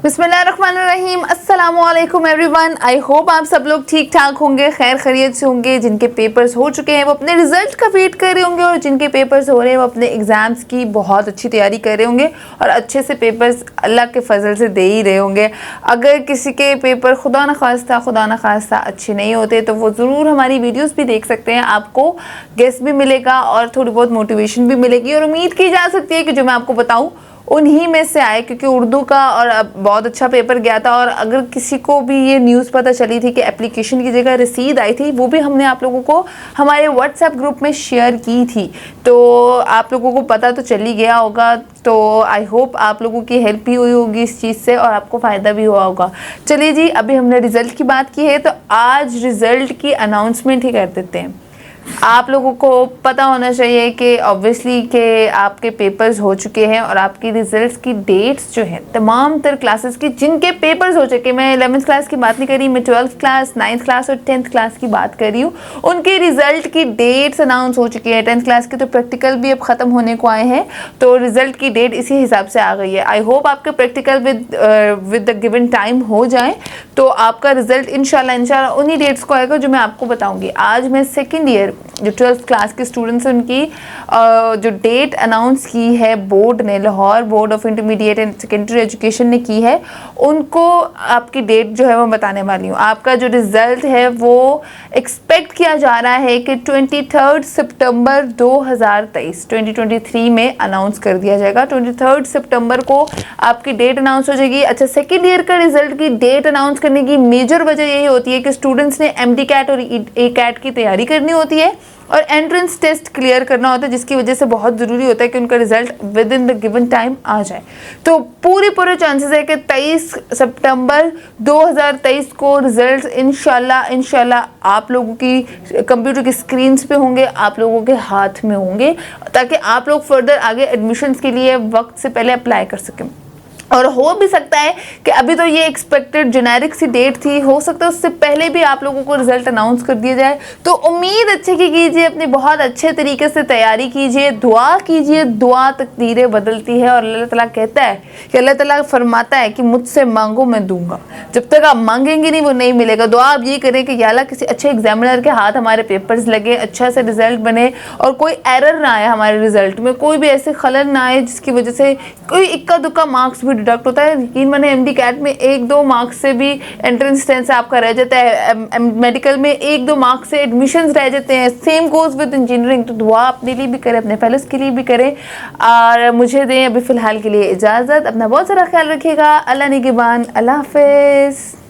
बिस्मिल्लाहिर्रहमानिर्रहीम, अस्सलामुअलैकुम everyone. I hope आप सब लोग ठीक ठाक होंगे, खैर खैरियत से होंगे। जिनके पेपर्स हो चुके हैं वो अपने रिजल्ट का वेट कर रहे होंगे, और जिनके पेपर्स हो रहे हैं वो अपने एग्ज़ाम्स की बहुत अच्छी तैयारी कर रहे होंगे और अच्छे से पेपर्स अल्लाह के फजल से दे ही रहे होंगे। अगर किसी के पेपर खुदा न खास्ता अच्छे नहीं होते तो वो ज़रूर हमारी वीडियोज़ भी देख सकते हैं। आपको गेस भी मिलेगा और थोड़ी बहुत मोटिवेशन भी मिलेगी, और उम्मीद की जा सकती है कि जो मैं आपको बताऊँ उन्हीं में से आए, क्योंकि उर्दू का और बहुत अच्छा पेपर गया था। और अगर किसी को भी ये न्यूज़ पता चली थी कि एप्लीकेशन की जगह रसीद आई थी, वो भी हमने आप लोगों को हमारे व्हाट्सएप ग्रुप में शेयर की थी, तो आप लोगों को पता तो चल ही गया होगा। तो आई होप आप लोगों की हेल्प भी हुई होगी इस चीज़ से और आपको फ़ायदा भी हुआ होगा। चलिए जी, अभी हमने रिज़ल्ट की बात की है तो आज रिज़ल्ट की अनाउंसमेंट ही कर देते हैं। आप लोगों को पता होना चाहिए कि ऑब्वियसली कि आपके पेपर्स हो चुके हैं और आपकी रिजल्ट्स की डेट्स जो हैं तमाम तर क्लासेस की जिनके पेपर्स हो चुके, मैं 11th क्लास की बात नहीं कर रही, मैं 12th क्लास, 9th क्लास और 10th क्लास की बात कर रही हूँ। उनके रिजल्ट की डेट्स अनाउंस हो चुकी है। 10th क्लास के तो प्रैक्टिकल भी अब ख़त्म होने को आए हैं, तो रिजल्ट की डेट इसी हिसाब से आ गई है। आई होप आपके practical with the given time हो जाए तो आपका रिजल्ट इंशाल्लाह उन्हीं डेट्स को आएगा जो मैं आपको बताऊँगी। आज मैं सेकेंड ईयर जो 12th क्लास के स्टूडेंट्स हैं उनकी जो डेट अनाउंस की है बोर्ड ने, Lahore board of intermediate and secondary education ने की है, उनको आपकी डेट जो है वो बताने वाली हूँ। आपका जो रिज़ल्ट है वो एक्सपेक्ट किया जा रहा है कि 23 सितंबर 2023 में अनाउंस कर दिया जाएगा। 23 सितंबर को आपकी डेट अनाउंस हो जाएगी। अच्छा, सेकेंड ईयर का रिज़ल्ट की डेट अनाउंस करने की मेजर वजह यही होती है कि स्टूडेंट्स ने MD कैट और A कैट की तैयारी करनी होती है और एंट्रेंस टेस्ट क्लियर करना होता है, जिसकी वजह से बहुत ज़रूरी होता है कि उनका result within the given time आ जाए। तो पूरे चांसेस है कि 23 सितंबर 2023 को रिजल्ट इंशाल्लाह आप लोगों की कंप्यूटर की स्क्रीन्स पे होंगे, आप लोगों के हाथ में होंगे, ताकि आप लोग फर्दर आगे एडमिशन्स के लिए वक्त से पहले अप्लाई कर सकें। और हो भी सकता है कि अभी तो ये एक्सपेक्टेड जेनेरिक सी डेट थी, हो सकता है उससे पहले भी आप लोगों को रिजल्ट अनाउंस कर दिया जाए। तो उम्मीद अच्छे की कीजिए, अपनी बहुत अच्छे तरीके से तैयारी कीजिए, दुआ कीजिए। दुआ तकदीरें बदलती है और अल्लाह ताला कहता है कि अल्लाह ताला फरमाता है कि मुझसे मांगो मैं दूंगा। जब तक आप मांगेंगे नहीं वो नहीं मिलेगा। दुआ आप ये करें कि या अल्लाह किसी अच्छे एग्जामिनर के हाथ हमारे पेपर्स लगे, अच्छा से रिजल्ट बने और कोई एरर ना आए हमारे रिजल्ट में, कोई भी ऐसे खलल ना आए जिसकी वजह से कोई इक्का दुक्का मार्क्स भी डिडक्ट होता है। यकीन माने MD कैट में 1-2 मार्क्स से भी एंट्रेंस टेस्ट आपका रह जाता है, मेडिकल में 1-2 मार्क्स से एडमिशन्स रह जाते हैं। Same goes with engineering. तो दुआ अपने लिए भी करें, अपने फेलोज के लिए भी करें। और मुझे दें अभी फ़िलहाल के लिए इजाज़त। अपना बहुत सारा ख्याल रखिएगा। अल्लाह निगहबान। अल्लाह हाफिज़।